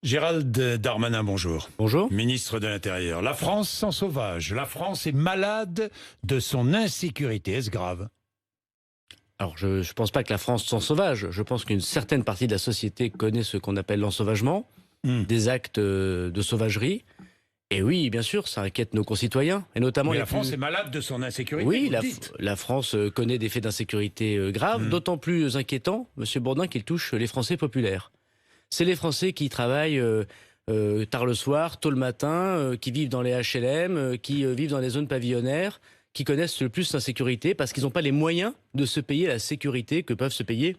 Gérald Darmanin, bonjour. Bonjour. Ministre de l'Intérieur. La France sans sauvage. La France est malade de son insécurité. Est-ce grave? Alors, je ne pense pas que la France s'en sauvage. Je pense qu'une certaine partie de la société connaît ce qu'on appelle l'ensauvagement, des actes de sauvagerie. Et oui, bien sûr, ça inquiète nos concitoyens. Et notamment Mais la France est malade de son insécurité. Oui, la France connaît des faits d'insécurité graves, d'autant plus inquiétants, Monsieur Bourdin, qu'il touche les Français populaires. C'est les Français qui travaillent tard le soir, tôt le matin, qui vivent dans les HLM, qui vivent dans les zones pavillonnaires, qui connaissent le plus l'insécurité parce qu'ils n'ont pas les moyens de se payer la sécurité que peuvent se payer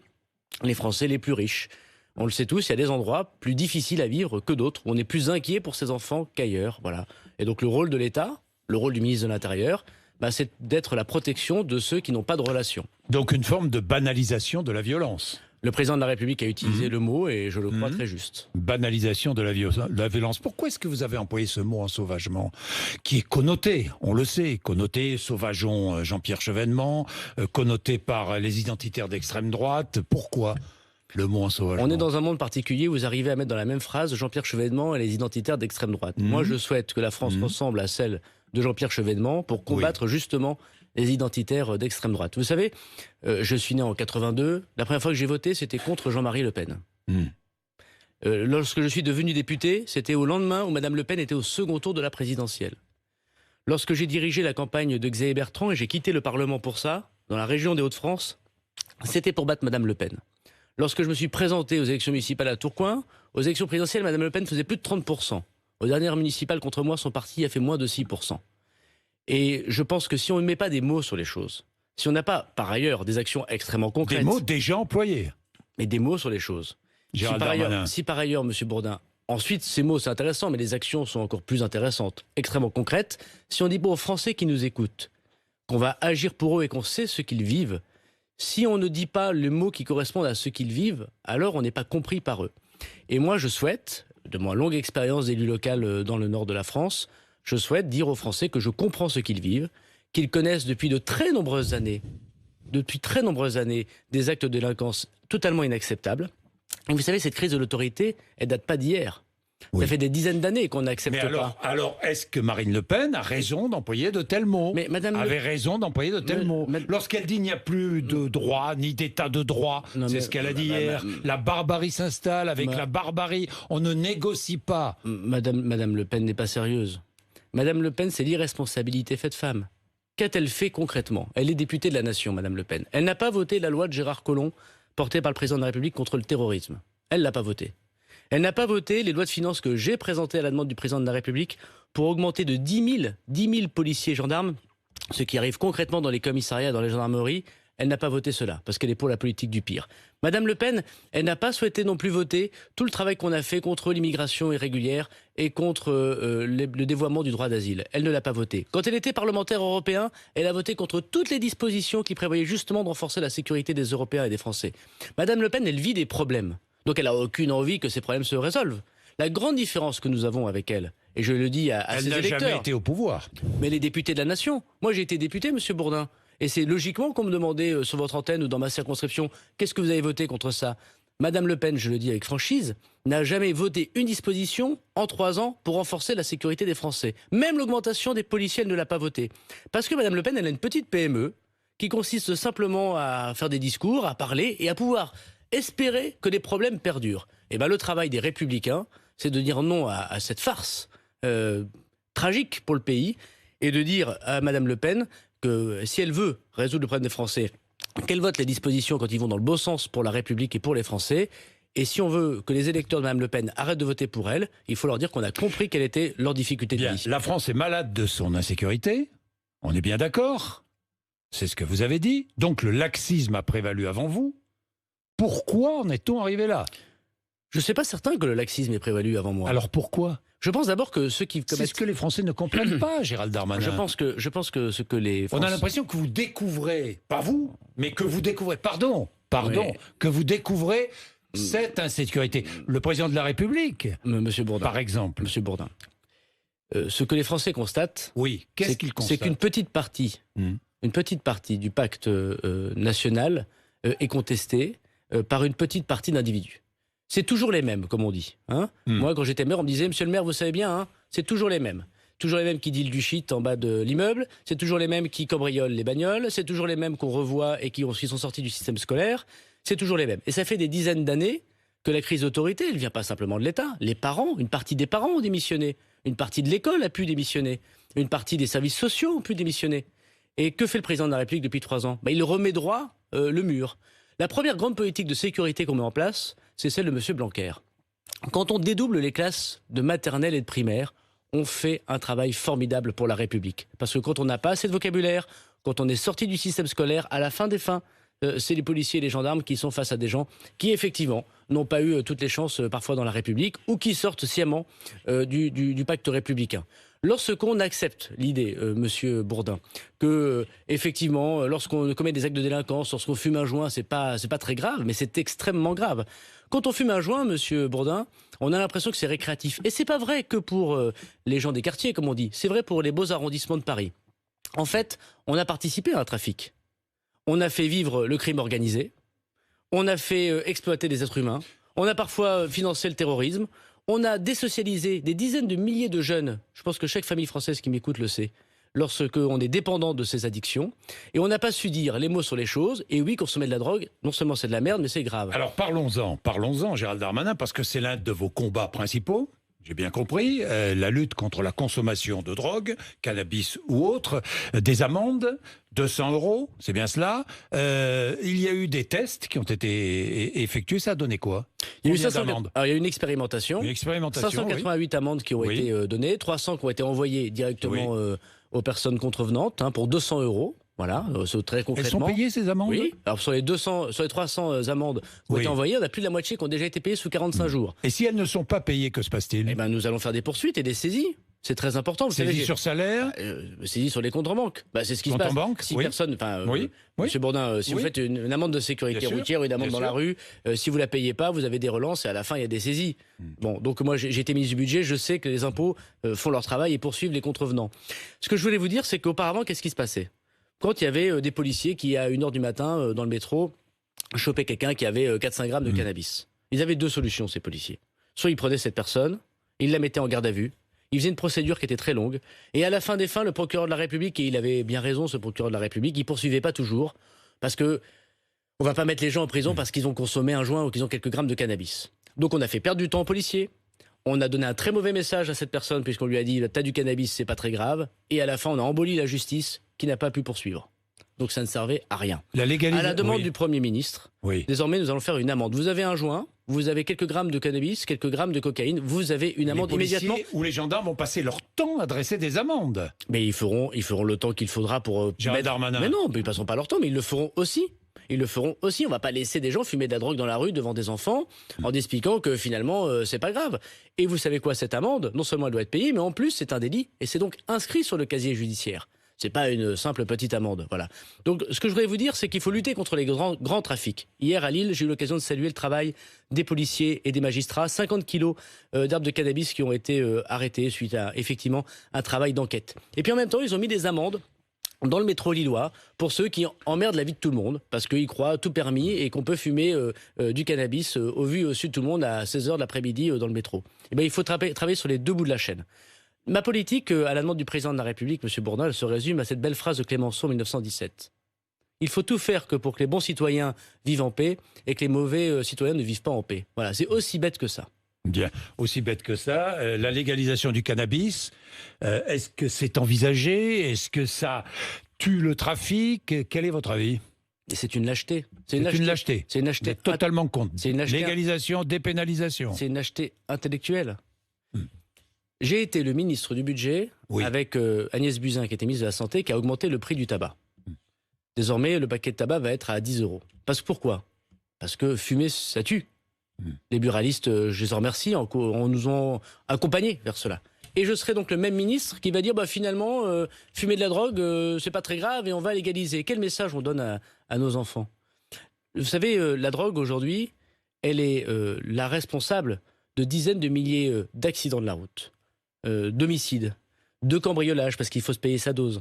les Français les plus riches. On le sait tous, il y a des endroits plus difficiles à vivre que d'autres, où on est plus inquiet pour ses enfants qu'ailleurs. Voilà. Et donc le rôle de l'État, le rôle du ministre de l'Intérieur, c'est d'être la protection de ceux qui n'ont pas de relation. Donc une forme de banalisation de la violence. Le président de la République a utilisé le mot et je le crois très juste. Banalisation de la violence. Pourquoi est-ce que vous avez employé ce mot ensauvagement qui est connoté, on le sait, connoté, sauvageons Jean-Pierre Chevènement, connoté par les identitaires d'extrême droite. Pourquoi le mot ensauvagement? On est dans un monde particulier où vous arrivez à mettre dans la même phrase Jean-Pierre Chevènement et les identitaires d'extrême droite. Moi, je souhaite que la France ressemble à celle de Jean-Pierre Chevènement pour combattre justement les identitaires d'extrême droite. Vous savez, je suis né en 82. La première fois que j'ai voté, c'était contre Jean-Marie Le Pen. Lorsque je suis devenu député, c'était au lendemain où Madame Le Pen était au second tour de la présidentielle. Lorsque j'ai dirigé la campagne de Xavier Bertrand et j'ai quitté le Parlement pour ça, dans la région des Hauts-de-France, c'était pour battre Madame Le Pen. Lorsque je me suis présenté aux élections municipales à Tourcoing, aux élections présidentielles, Madame Le Pen faisait plus de 30%. Aux dernières municipales contre moi, son parti a fait moins de 6%. Et je pense que si on ne met pas des mots sur les choses, si on n'a pas, par ailleurs, des actions extrêmement concrètes... Des mots déjà employés. Mais des mots sur les choses. Si par ailleurs, Monsieur Bourdin, ensuite, ces mots, c'est intéressant, mais les actions sont encore plus intéressantes, extrêmement concrètes. Si on dit aux Français qui nous écoutent qu'on va agir pour eux et qu'on sait ce qu'ils vivent, si on ne dit pas les mots qui correspondent à ce qu'ils vivent, alors on n'est pas compris par eux. Et moi, je souhaite, de ma longue expérience d'élu local dans le nord de la France, je souhaite dire aux Français que je comprends ce qu'ils vivent, qu'ils connaissent depuis très nombreuses années, des actes de délinquance totalement inacceptables. Et vous savez, cette crise de l'autorité, elle date pas d'hier. Ça fait des dizaines d'années qu'on n'accepte pas. Alors, est-ce que Marine Le Pen a raison d'employer de tels mots? Raison d'employer de tels mots. Lorsqu'elle dit qu'il n'y a plus de droit, ni d'état de droit, c'est ce qu'elle a dit hier. La barbarie s'installe, avec la barbarie, on ne négocie pas. Madame Le Pen n'est pas sérieuse. Madame Le Pen, c'est l'irresponsabilité faite femme. Qu'a-t-elle fait concrètement? Elle est députée de la Nation, Madame Le Pen. Elle n'a pas voté la loi de Gérard Collomb, portée par le président de la République contre le terrorisme. Elle l'a pas votée. Elle n'a pas voté les lois de finances que j'ai présentées à la demande du président de la République pour augmenter de 10 000 policiers et gendarmes, ce qui arrive concrètement dans les commissariats, dans les gendarmeries. Elle n'a pas voté cela, parce qu'elle est pour la politique du pire. Madame Le Pen, elle n'a pas souhaité non plus voter tout le travail qu'on a fait contre l'immigration irrégulière et contre le dévoiement du droit d'asile. Elle ne l'a pas voté. Quand elle était parlementaire européen, elle a voté contre toutes les dispositions qui prévoyaient justement de renforcer la sécurité des Européens et des Français. Madame Le Pen, elle vit des problèmes. Donc elle n'a aucune envie que ces problèmes se résolvent. La grande différence que nous avons avec elle, et je le dis à ses électeurs... Elle n'a jamais été au pouvoir. Mais les députés de la Nation. Moi j'ai été député, Monsieur Bourdin. Et c'est logiquement qu'on me demandait sur votre antenne ou dans ma circonscription, qu'est-ce que vous avez voté contre ça? Madame Le Pen, je le dis avec franchise, n'a jamais voté une disposition en 3 ans pour renforcer la sécurité des Français. Même l'augmentation des policiers, elle ne l'a pas votée. Parce que Madame Le Pen, elle a une petite PME qui consiste simplement à faire des discours, à parler et à pouvoir espérer que les problèmes perdurent. Et le travail des Républicains, c'est de dire non à cette farce tragique pour le pays et de dire à Madame Le Pen que si elle veut résoudre le problème des Français, qu'elle vote les dispositions quand ils vont dans le bon sens pour la République et pour les Français. Et si on veut que les électeurs de Mme Le Pen arrêtent de voter pour elle, il faut leur dire qu'on a compris quelle était leur difficulté de vie. La France est malade de son insécurité, on est bien d'accord, c'est ce que vous avez dit. Donc le laxisme a prévalu avant vous. Pourquoi en est-on arrivé là? Je ne suis pas certain que le laxisme ait prévalu avant moi. Alors pourquoi? Je pense d'abord que ceux qui commettent... C'est ce que les Français ne comprennent pas, Gérald Darmanin. Je pense que ce que les Français... On a l'impression que vous découvrez, pas vous, mais que vous découvrez, que vous découvrez cette insécurité. Le président de la République, Monsieur Bourdin, par exemple. Monsieur Bourdin, ce que les Français constatent, qu'est-ce qu'ils constatent? C'est qu'une petite partie du pacte national est contestée par une petite partie d'individus. c'est toujours les mêmes, comme on dit. Moi, quand j'étais maire, on me disait, monsieur le maire, vous savez bien, c'est toujours les mêmes. Toujours les mêmes qui dealent du shit en bas de l'immeuble, c'est toujours les mêmes qui cambriolent les bagnoles, c'est toujours les mêmes qu'on revoit et qui sont sortis du système scolaire, c'est toujours les mêmes. Et ça fait des dizaines d'années que la crise d'autorité, elle ne vient pas simplement de l'État. Les parents, une partie des parents ont démissionné, une partie de l'école a pu démissionner, une partie des services sociaux ont pu démissionner. Et que fait le président de la République depuis 3 ans ? Il remet droit le mur. La première grande politique de sécurité qu'on met en place, c'est celle de M. Blanquer. Quand on dédouble les classes de maternelle et de primaire, on fait un travail formidable pour la République. Parce que quand on n'a pas assez de vocabulaire, quand on est sorti du système scolaire, à la fin des fins, c'est les policiers et les gendarmes qui sont face à des gens qui, effectivement, n'ont pas eu toutes les chances parfois dans la République ou qui sortent sciemment du pacte républicain. Lorsqu'on accepte l'idée, Monsieur Bourdin, que effectivement, lorsqu'on commet des actes de délinquance, lorsqu'on fume un joint, c'est pas très grave, mais c'est extrêmement grave. Quand on fume un joint, Monsieur Bourdin, on a l'impression que c'est récréatif. Et c'est pas vrai que pour les gens des quartiers, comme on dit. C'est vrai pour les beaux arrondissements de Paris. En fait, on a participé à un trafic. On a fait vivre le crime organisé. On a fait exploiter des êtres humains. On a parfois financé le terrorisme. On a désocialisé des dizaines de milliers de jeunes. Je pense que chaque famille française qui m'écoute le sait. Lorsqu'on est dépendant de ces addictions. Et on n'a pas su dire les mots sur les choses. Et oui, consommer de la drogue, non seulement c'est de la merde, mais c'est grave. Alors parlons-en, Gérald Darmanin, parce que c'est l'un de vos combats principaux. J'ai bien compris, la lutte contre la consommation de drogue, cannabis ou autre, des amendes, 200 €, c'est bien cela. Il y a eu des tests qui ont été effectués, ça a donné quoi ? Il y a eu il y a eu une expérimentation. 588 amendes qui ont été données, 300 qui ont été envoyées directement aux personnes contrevenantes pour 200 €. Voilà, c'est très concrètement. Elles sont payées ces amendes ? Oui. Alors sur les 300 amendes qui ont été envoyées, on a plus de la moitié qui ont déjà été payées sous 45 jours. Et si elles ne sont pas payées, que se passe-t-il ? Eh ben, nous allons faire des poursuites et des saisies. C'est très important. Saisie sur salaire ? Saisie sur les comptes en banque. C'est ce qui se passe. Si personne, Monsieur Bourdin, si vous faites une amende de sécurité routière ou une amende dans la rue, si vous la payez pas, vous avez des relances et à la fin il y a des saisies. Bon, donc moi j'ai été ministre du budget, je sais que les impôts font leur travail et poursuivent les contrevenants. Ce que je voulais vous dire, c'est qu'auparavant, qu'est-ce qui se passait ? Quand il y avait des policiers qui, à 1h du matin, dans le métro, chopaient quelqu'un qui avait 400 grammes de cannabis. Ils avaient 2 solutions, ces policiers. Soit ils prenaient cette personne, ils la mettaient en garde à vue, ils faisaient une procédure qui était très longue, et à la fin des fins, le procureur de la République, et il avait bien raison, ce procureur de la République, il poursuivait pas toujours, parce que on va pas mettre les gens en prison parce qu'ils ont consommé un joint ou qu'ils ont quelques grammes de cannabis. Donc on a fait perdre du temps aux policiers, on a donné un très mauvais message à cette personne, puisqu'on lui a dit « t'as du cannabis, c'est pas très grave », et à la fin, on a emboli la justice, qui n'a pas pu poursuivre. Donc ça ne servait à rien. À la demande du Premier ministre, désormais nous allons faire une amende. Vous avez un joint, vous avez quelques grammes de cannabis, quelques grammes de cocaïne, vous avez une amende immédiatement. Ou les gendarmes vont passer leur temps à dresser des amendes. Mais ils feront le temps qu'il faudra pour... Gérald Darmanin. Mais non, ils ne passeront pas leur temps, mais ils le feront aussi. Ils le feront aussi. On ne va pas laisser des gens fumer de la drogue dans la rue devant des enfants en expliquant que finalement c'est pas grave. Et vous savez quoi, cette amende, non seulement elle doit être payée, mais en plus c'est un délit et c'est donc inscrit sur le casier judiciaire. C'est pas une simple petite amende, voilà. Donc, ce que je voudrais vous dire, c'est qu'il faut lutter contre les grands trafics. Hier, à Lille, j'ai eu l'occasion de saluer le travail des policiers et des magistrats. 50 kilos d'herbes de cannabis qui ont été arrêtés suite à, effectivement, un travail d'enquête. Et puis, en même temps, ils ont mis des amendes dans le métro lillois pour ceux qui emmerdent la vie de tout le monde, parce qu'ils croient tout permis et qu'on peut fumer du cannabis au vu et au su de tout le monde à 16h de l'après-midi dans le métro. Et bien, il faut travailler sur les 2 bouts de la chaîne. Ma politique, à la demande du président de la République, M. Bourdin, elle se résume à cette belle phrase de Clémenceau en 1917. Il faut tout faire pour que les bons citoyens vivent en paix et que les mauvais citoyens ne vivent pas en paix. Voilà, c'est aussi bête que ça. Bien, aussi bête que ça. La légalisation du cannabis, est-ce que c'est envisagé ? Est-ce que ça tue le trafic ? Quel est votre avis ? Et c'est une lâcheté. C'est une lâcheté. C'est une lâcheté. Totalement contre. C'est une lâcheté. Légalisation, dépénalisation. C'est une lâcheté intellectuelle. J'ai été le ministre du budget avec Agnès Buzyn, qui était ministre de la Santé, qui a augmenté le prix du tabac. Désormais, le paquet de tabac va être à 10 €. Pourquoi ? Parce que fumer, ça tue. Les buralistes, je les en remercie, nous ont accompagnés vers cela. Et je serai donc le même ministre qui va dire finalement, fumer de la drogue, c'est pas très grave et on va légaliser. Quel message on donne à nos enfants ? Vous savez, la drogue aujourd'hui, elle est la responsable de dizaines de milliers d'accidents de la route. D'homicides, de cambriolages, parce qu'il faut se payer sa dose,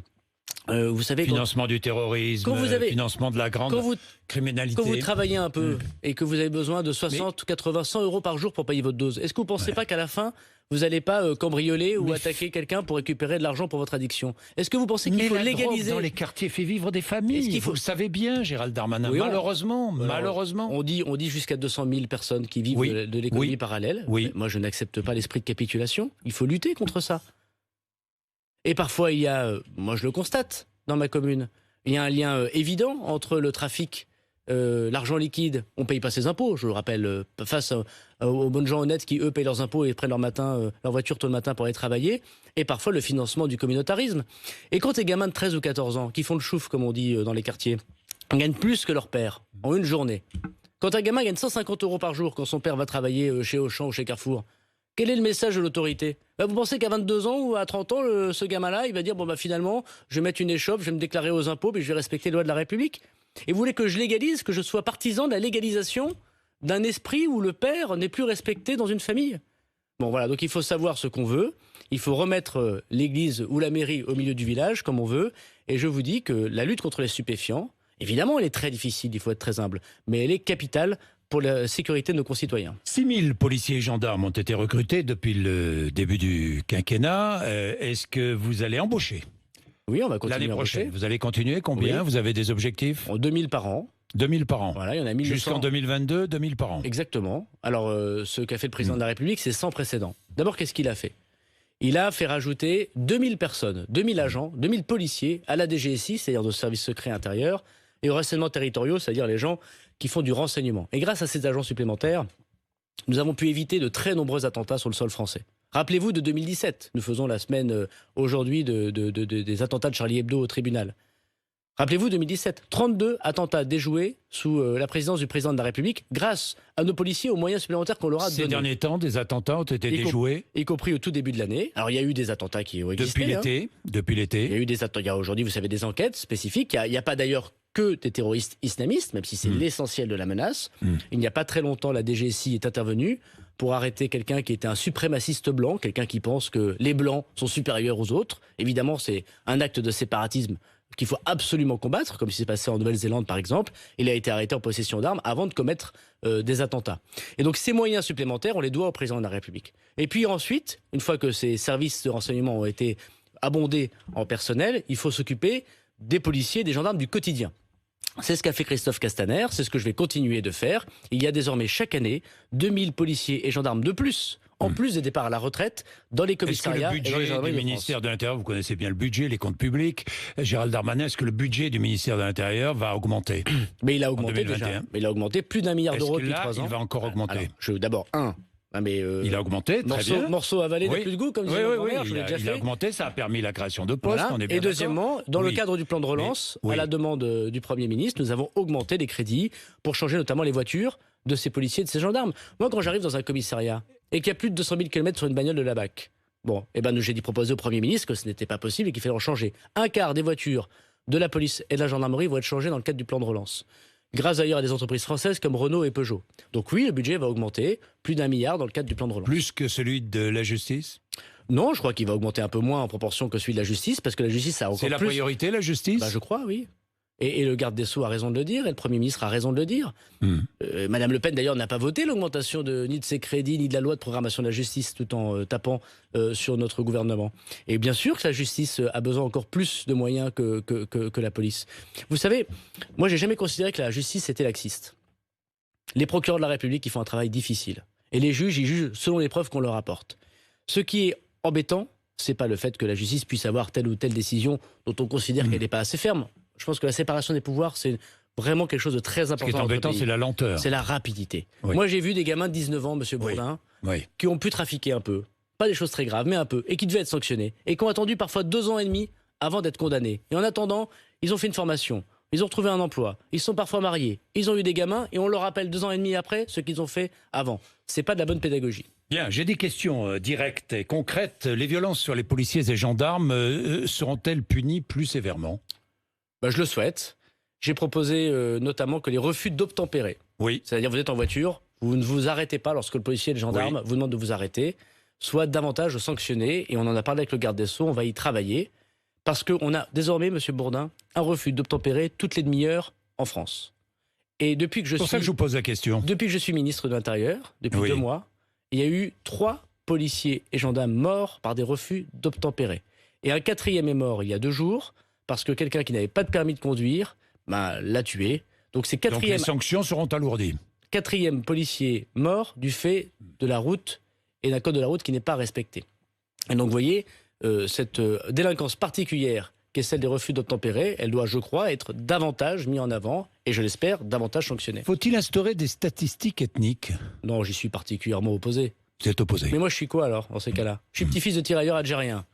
Vous savez, financement du terrorisme, financement de la grande criminalité. Quand vous travaillez un peu et que vous avez besoin de 60, 80, 100 euros par jour pour payer votre dose, est-ce que vous ne pensez pas qu'à la fin, vous n'allez pas cambrioler ou attaquer quelqu'un pour récupérer de l'argent pour votre addiction? Est-ce que vous pensez qu'il faut légaliser? Dans les quartiers fait vivre des familles. Vous le savez bien, Gérald Darmanin. Oui, malheureusement. On dit jusqu'à 200 000 personnes qui vivent de l'économie parallèle. Oui. Moi, je n'accepte pas l'esprit de capitulation. Il faut lutter contre ça. Et parfois, il y a, moi je le constate dans ma commune, il y a un lien évident entre le trafic, l'argent liquide. On ne paye pas ses impôts, je le rappelle, face aux bonnes gens honnêtes qui, eux, payent leurs impôts et prennent leur voiture tôt le matin pour aller travailler. Et parfois le financement du communautarisme. Et quand les gamins de 13 ou 14 ans, qui font le chouf, comme on dit dans les quartiers, gagnent plus que leur père en une journée. Quand un gamin gagne 150 euros par jour quand son père va travailler chez Auchan ou chez Carrefour, quel est le message de l'autorité? Vous pensez qu'à 22 ans ou à 30 ans, ce gamin-là, il va dire finalement, je vais mettre une échoppe, je vais me déclarer aux impôts, mais je vais respecter les lois de la République? Et vous voulez que je légalise, que je sois partisan de la légalisation d'un esprit où le père n'est plus respecté dans une famille? Bon voilà, donc il faut savoir ce qu'on veut, il faut remettre l'église ou la mairie au milieu du village, comme on veut, et je vous dis que la lutte contre les stupéfiants, évidemment elle est très difficile, il faut être très humble, mais elle est capitale pour la sécurité de nos concitoyens. 6 000 policiers et gendarmes ont été recrutés depuis le début du quinquennat. Est-ce que vous allez embaucher? Oui, on va continuer. L'année prochaine, vous allez continuer? Combien? Vous avez des objectifs? 2000 par an. 2000 par an. Voilà, il y en a 1200. Jusqu'en 2022, 2000 par an. Exactement. Alors, ce qu'a fait le président de la République, c'est sans précédent. D'abord, qu'est-ce qu'il a fait? Il a fait rajouter 2000 personnes, 2000 agents, 2000 policiers à la DGSI, c'est-à-dire de services secrets intérieurs, et aux renseignements territoriaux, c'est-à-dire les gens qui font du renseignement. Et grâce à ces agents supplémentaires, nous avons pu éviter de très nombreux attentats sur le sol français. Rappelez-vous de 2017, nous faisons la semaine aujourd'hui des attentats de Charlie Hebdo au tribunal. Rappelez-vous 2017, 32 attentats déjoués sous la présidence du président de la République grâce à nos policiers aux moyens supplémentaires qu'on leur a donnés. Ces derniers temps, des attentats ont été déjoués. Y compris au tout début de l'année. Alors il y a eu des attentats qui ont existé. Depuis l'été. Il y a eu des attentats. Il y a aujourd'hui, vous savez, des enquêtes spécifiques. Il n'y a pas d'ailleurs que des terroristes islamistes, même si c'est l'essentiel de la menace. Il n'y a pas très longtemps, la DGSI est intervenue pour arrêter quelqu'un qui était un suprémaciste blanc, quelqu'un qui pense que les blancs sont supérieurs aux autres. Évidemment, c'est un acte de séparatisme qu'il faut absolument combattre, comme c'est passé en Nouvelle-Zélande par exemple. Il a été arrêté en possession d'armes avant de commettre des attentats. Et donc ces moyens supplémentaires, on les doit au président de la République. Et puis ensuite, une fois que ces services de renseignement ont été abondés en personnel, il faut s'occuper des policiers, des gendarmes du quotidien. C'est ce qu'a fait Christophe Castaner, c'est ce que je vais continuer de faire. Il y a désormais chaque année 2000 policiers et gendarmes de plus, en plus des départs à la retraite, dans les commissariats. Est-ce que le budget du ministère de l'Intérieur, vous connaissez bien le budget, les comptes publics, Gérald Darmanin, est-ce que le budget du ministère de l'Intérieur va augmenter? Mais il a augmenté déjà. Mais il a augmenté plus d'1 milliard d'euros depuis 3 ans. Il va encore augmenter. D'abord, il a augmenté, très bien. Morceau avalé n'a plus de goût, comme disait ma grand-mère, je l'ai déjà fait. Il a augmenté, ça a permis la création de postes, voilà. On est bien. Et deuxièmement, dans le cadre du plan de relance, à la demande du Premier ministre, nous avons augmenté les crédits pour changer notamment les voitures de ces policiers et de ces gendarmes. Moi, quand j'arrive dans un commissariat et qu'il y a plus de 200 000 km sur une bagnole de la BAC, j'ai dit proposer au Premier ministre que ce n'était pas possible et qu'il fallait en changer. Un quart des voitures de la police et de la gendarmerie vont être changées dans le cadre du plan de relance. Grâce d'ailleurs à des entreprises françaises comme Renault et Peugeot. Donc oui, le budget va augmenter, plus d'1 milliard dans le cadre du plan de relance. Plus que celui de la justice? Non, je crois qu'il va augmenter un peu moins en proportion que celui de la justice, parce que la justice a encore plus... C'est la priorité, la justice? Je crois, oui. Et le garde des Sceaux a raison de le dire, et le Premier ministre a raison de le dire. Madame Le Pen, d'ailleurs, n'a pas voté l'augmentation ni de ses crédits, ni de la loi de programmation de la justice, tout en tapant sur notre gouvernement. Et bien sûr que la justice a besoin encore plus de moyens que la police. Vous savez, moi, j'ai jamais considéré que la justice était laxiste. Les procureurs de la République, ils font un travail difficile. Et les juges, ils jugent selon les preuves qu'on leur apporte. Ce qui est embêtant, c'est pas le fait que la justice puisse avoir telle ou telle décision dont on considère qu'elle n'est pas assez ferme. Je pense que la séparation des pouvoirs, c'est vraiment quelque chose de très important. Ce qui est embêtant, c'est la lenteur. C'est la rapidité. Oui. Moi, j'ai vu des gamins de 19 ans, monsieur Bourdin, qui ont pu trafiquer un peu. Pas des choses très graves, mais un peu. Et qui devaient être sanctionnés. Et qui ont attendu parfois 2 ans et demi avant d'être condamnés. Et en attendant, ils ont fait une formation. Ils ont retrouvé un emploi. Ils sont parfois mariés. Ils ont eu des gamins. Et on leur rappelle 2 ans et demi après ce qu'ils ont fait avant. C'est pas de la bonne pédagogie. Bien, j'ai des questions directes et concrètes. Les violences sur les policiers et gendarmes seront-elles punies plus sévèrement? Je le souhaite. J'ai proposé notamment que les refus d'obtempérer, c'est-à-dire vous êtes en voiture, vous ne vous arrêtez pas lorsque le policier et le gendarme vous demandent de vous arrêter, soient davantage sanctionnés. Et on en a parlé avec le garde des Sceaux, on va y travailler. Parce qu'on a désormais, Monsieur Bourdin, un refus d'obtempérer toutes les demi-heures en France. Et depuis que C'est pour ça que je vous pose la question. Depuis que je suis ministre de l'Intérieur, depuis Oui. 2 mois, il y a eu 3 policiers et gendarmes morts par des refus d'obtempérer. Et un 4e est mort il y a 2 jours, parce que quelqu'un qui n'avait pas de permis de conduire l'a tué. Donc c'est Donc les sanctions seront alourdies. 4e policier mort du fait de la route et d'un code de la route qui n'est pas respecté. Et donc vous voyez, cette délinquance particulière qu'est celle des refus d'obtempérer, elle doit, je crois, être davantage mise en avant et, je l'espère, davantage sanctionnée. Faut-il instaurer des statistiques ethniques? Non, j'y suis particulièrement opposé. Vous êtes opposé. Mais moi, je suis quoi alors, dans ces cas-là? Je suis petit-fils de tirailleurs algériens,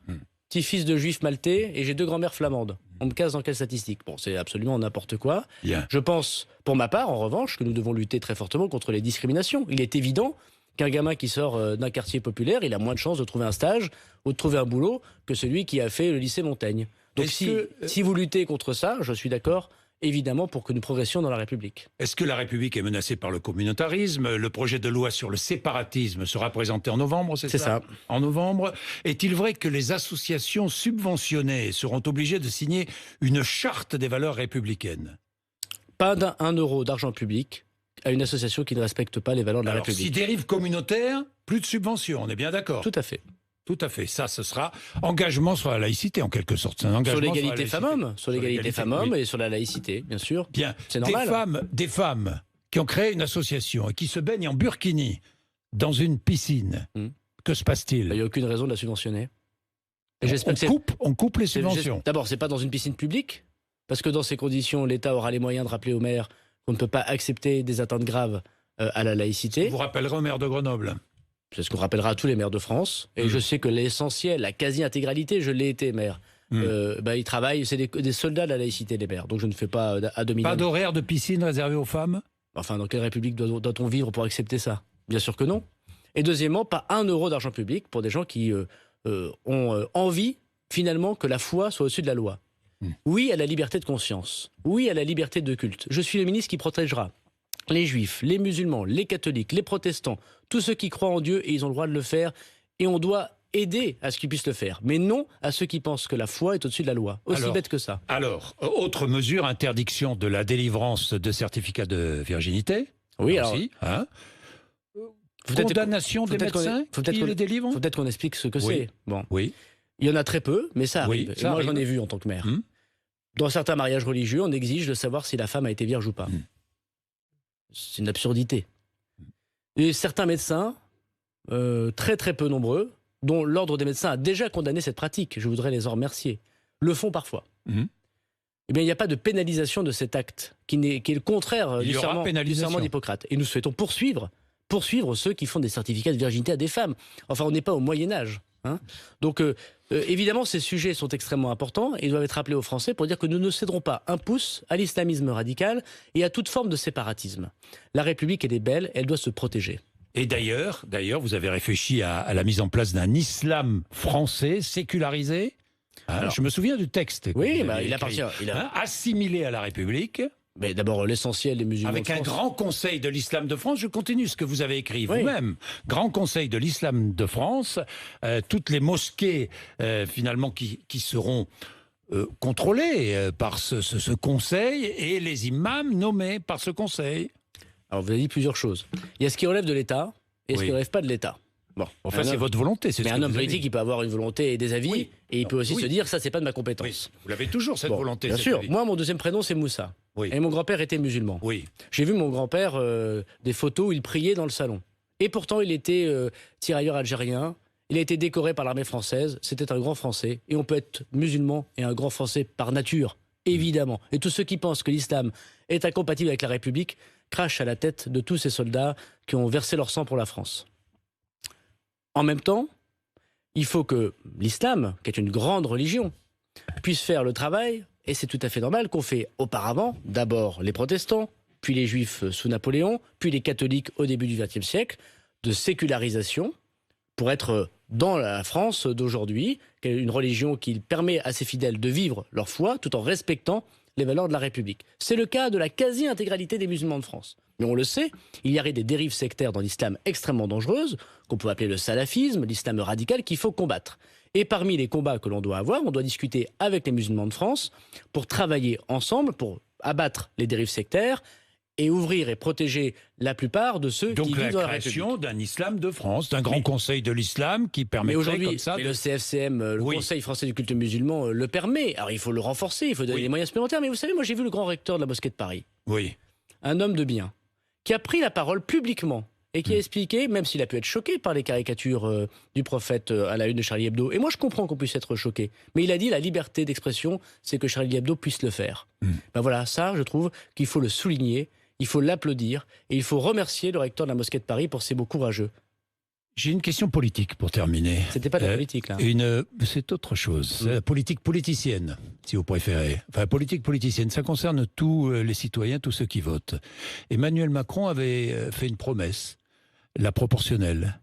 petit-fils de juifs maltais et j'ai 2 grand-mères flamandes. On me casse dans quelle statistique? Bon, c'est absolument n'importe quoi. Bien. Je pense, pour ma part, en revanche, que nous devons lutter très fortement contre les discriminations. Il est évident qu'un gamin qui sort d'un quartier populaire, il a moins de chances de trouver un stage ou de trouver un boulot que celui qui a fait le lycée Montaigne. Donc si vous luttez contre ça, je suis d'accord, évidemment, pour que nous progressions dans la République. Est-ce que la République est menacée par le communautarisme? Le projet de loi sur le séparatisme sera présenté en novembre, c'est ça? C'est ça. En novembre. Est-il vrai que les associations subventionnées seront obligées de signer une charte des valeurs républicaines? Pas d'un euro d'argent public à une association qui ne respecte pas les valeurs de la Alors, République. si dérive communautaire, plus de subventions, on est bien d'accord? Tout à fait. Tout à fait. Ça, ce sera engagement sur la laïcité, en quelque sorte. C'est un engagement Sur l'égalité femmes-hommes, sur l'égalité femmes-hommes oui. et sur la laïcité, bien sûr. Bien. C'est normal. Des femmes qui ont créé une association et qui se baignent en burkini dans une piscine. Que se passe-t-il? Il n'y a aucune raison de la subventionner. Et j'espère que on coupe les subventions. D'abord, c'est pas dans une piscine publique, parce que dans ces conditions, l'État aura les moyens de rappeler aux maires qu'on ne peut pas accepter des atteintes graves à la laïcité. Vous rappellerez au maire de Grenoble. C'est ce qu'on rappellera à tous les maires de France. Et je sais que l'essentiel, la quasi-intégralité, je l'ai été maire. Ils travaillent, c'est des soldats de la laïcité, les maires. Donc je ne fais pas à dominer. Pas d'horaire de piscine réservé aux femmes? Enfin, dans quelle république doit-on vivre pour accepter ça? Bien sûr que non. Et deuxièmement, pas 1 euro d'argent public pour des gens qui ont envie, finalement, que la foi soit au-dessus de la loi. Oui à la liberté de conscience. Oui à la liberté de culte. Je suis le ministre qui protégera les juifs, les musulmans, les catholiques, les protestants, tous ceux qui croient en Dieu et ils ont le droit de le faire. Et on doit aider à ce qu'ils puissent le faire. Mais non à ceux qui pensent que la foi est au-dessus de la loi. Aussi bête que ça. Alors, autre mesure, interdiction de la délivrance de certificats de virginité. Oui, alors... Aussi, hein. Condamnation des médecins qui les délivrent. Faut peut-être qu'on explique ce que c'est. Bon. Oui. Il y en a très peu, mais ça arrive. Oui, ça moi, arrive. j'en ai vu en tant que maire. Dans certains mariages religieux, on exige de savoir si la femme a été vierge ou pas. C'est une absurdité. Et certains médecins, très très peu nombreux, dont l'ordre des médecins a déjà condamné cette pratique, je voudrais les en remercier, le font parfois. Eh bien, il n'y a pas de pénalisation de cet acte, qui est le contraire du serment d'Hippocrate. Et nous souhaitons poursuivre ceux qui font des certificats de virginité à des femmes. Enfin, on n'est pas au Moyen-Âge. Hein. Donc, évidemment, ces sujets sont extrêmement importants et ils doivent être rappelés aux Français pour dire que nous ne céderons pas un pouce à l'islamisme radical et à toute forme de séparatisme. La République, elle est belle, elle doit se protéger. Et d'ailleurs, vous avez réfléchi à la mise en place d'un islam français sécularisé. Alors, je me souviens du texte. Oui, il appartient. Assimilé à la République. Mais d'abord, l'essentiel des musulmans. Avec un grand conseil de l'islam de France, je continue ce que vous avez écrit vous-même. Grand conseil de l'islam de France, toutes les mosquées finalement qui seront contrôlées par ce conseil et les imams nommés par ce conseil. Alors vous avez dit plusieurs choses. Il y a ce qui relève de l'État et ce qui ne relève pas de l'État. Bon, enfin, c'est votre volonté. Mais un homme politique, il peut avoir une volonté et des avis, et il peut aussi se dire, ça, c'est pas de ma compétence. Oui. Vous l'avez toujours, cette volonté. Bien sûr. Moi, mon deuxième prénom, c'est Moussa. Et mon grand-père était musulman. J'ai vu mon grand-père, des photos où il priait dans le salon. Et pourtant, il était tirailleur algérien. Il a été décoré par l'armée française. C'était un grand Français. Et on peut être musulman et un grand Français par nature, évidemment. Et tous ceux qui pensent que l'islam est incompatible avec la République crachent à la tête de tous ces soldats qui ont versé leur sang pour la France. En même temps, il faut que l'islam, qui est une grande religion, puisse faire le travail, et c'est tout à fait normal, qu'on fait auparavant, d'abord les protestants, puis les juifs sous Napoléon, puis les catholiques au début du XXe siècle, de sécularisation, pour être dans la France d'aujourd'hui, une religion qui permet à ses fidèles de vivre leur foi, tout en respectant les valeurs de la République. C'est le cas de la quasi-intégralité des musulmans de France. Mais on le sait, il y aurait des dérives sectaires dans l'islam extrêmement dangereuses, qu'on peut appeler le salafisme, l'islam radical, qu'il faut combattre. Et parmi les combats que l'on doit avoir, on doit discuter avec les musulmans de France pour travailler ensemble, pour abattre les dérives sectaires et ouvrir et protéger la plupart de ceux qui vivent dans la République. Donc la création d'un islam de France, d'un grand conseil de l'islam qui permettrait comme ça... Mais le CFCM, le Conseil français du culte musulman, le permet. Alors il faut le renforcer, il faut donner des moyens supplémentaires. Mais vous savez, moi j'ai vu le grand recteur de la mosquée de Paris. Oui. Un homme de bien, qui a pris la parole publiquement et qui a expliqué, même s'il a pu être choqué par les caricatures du prophète à la une de Charlie Hebdo, et moi je comprends qu'on puisse être choqué, mais il a dit la liberté d'expression, c'est que Charlie Hebdo puisse le faire. Ben voilà, ça je trouve qu'il faut le souligner, il faut l'applaudir, et il faut remercier le recteur de la mosquée de Paris pour ses mots courageux. J'ai une question politique pour terminer. C'était pas de la politique, là. C'est autre chose. C'est la politique politicienne, si vous préférez. Enfin, politique politicienne, ça concerne tous les citoyens, tous ceux qui votent. Emmanuel Macron avait fait une promesse, la proportionnelle.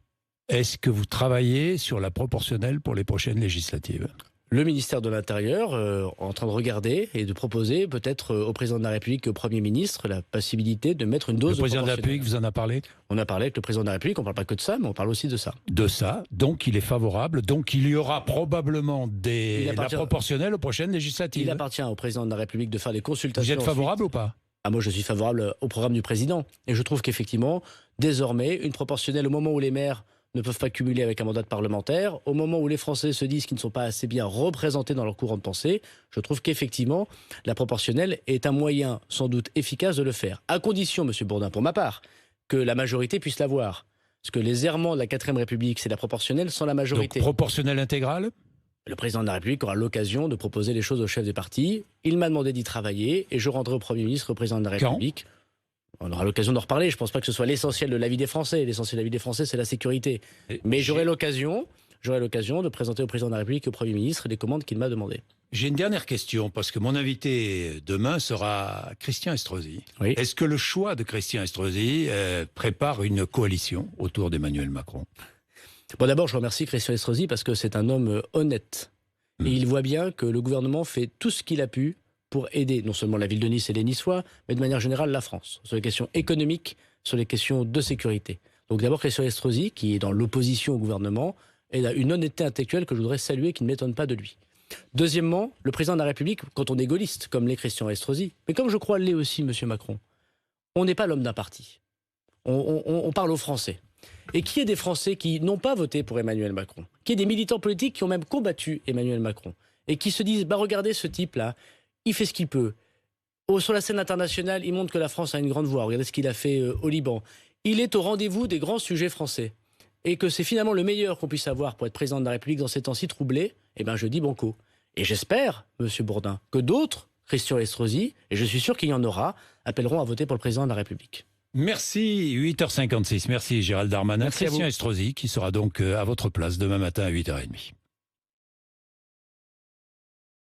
Est-ce que vous travaillez sur la proportionnelle pour les prochaines législatives ? Le ministère de l'Intérieur en train de regarder et de proposer peut-être au président de la République et au Premier ministre la possibilité de mettre une dose. Le président de la République vous en a parlé ? On a parlé avec le président de la République, on ne parle pas que de ça, mais on parle aussi de ça. De ça, donc il est favorable, donc il y aura probablement la proportionnelle aux prochaines législatives. Il appartient au président de la République de faire des consultations. Vous êtes favorable ou pas ? Moi je suis favorable au programme du président. Et je trouve qu'effectivement, désormais, une proportionnelle au moment où les maires ne peuvent pas cumuler avec un mandat de parlementaire, au moment où les Français se disent qu'ils ne sont pas assez bien représentés dans leur courant de pensée, je trouve qu'effectivement, la proportionnelle est un moyen sans doute efficace de le faire. À condition, Monsieur Bourdin, pour ma part, que la majorité puisse l'avoir. Parce que les errements de la 4ème République, c'est la proportionnelle sans la majorité. Donc proportionnelle intégrale ? Le président de la République aura l'occasion de proposer les choses aux chefs des partis. Il m'a demandé d'y travailler et je rendrai au Premier ministre, au président de la République. On aura l'occasion d'en reparler. Je ne pense pas que ce soit l'essentiel de la vie des Français. L'essentiel de la vie des Français, c'est la sécurité. Mais j'aurai l'occasion de présenter au président de la République et au Premier ministre les commandes qu'il m'a demandées. J'ai une dernière question, parce que mon invité demain sera Christian Estrosi. Oui. Est-ce que le choix de Christian Estrosi prépare une coalition autour d'Emmanuel Macron ? Bon, d'abord, je remercie Christian Estrosi parce que c'est un homme honnête. Et il voit bien que le gouvernement fait tout ce qu'il a pu pour aider non seulement la ville de Nice et les Niçois, mais de manière générale la France, sur les questions économiques, sur les questions de sécurité. Donc d'abord Christian Estrosi, qui est dans l'opposition au gouvernement, et a une honnêteté intellectuelle que je voudrais saluer, qui ne m'étonne pas de lui. Deuxièmement, le président de la République, quand on est gaulliste, comme l'est Christian Estrosi, mais comme je crois l'est aussi M. Macron, on n'est pas l'homme d'un parti. On parle aux Français. Et qui est des Français qui n'ont pas voté pour Emmanuel Macron, qui est des militants politiques qui ont même combattu Emmanuel Macron, et qui se disent, regardez ce type-là, il fait ce qu'il peut. Sur la scène internationale, il montre que la France a une grande voix. Regardez ce qu'il a fait au Liban. Il est au rendez-vous des grands sujets français. Et que c'est finalement le meilleur qu'on puisse avoir pour être président de la République dans ces temps si troublés, je dis banco. Et j'espère, Monsieur Bourdin, que d'autres, Christian Estrosi, et je suis sûr qu'il y en aura, appelleront à voter pour le président de la République. Merci, 8h56. Merci Gérald Darmanin. Merci Christian Estrosi, qui sera donc à votre place demain matin à 8h30.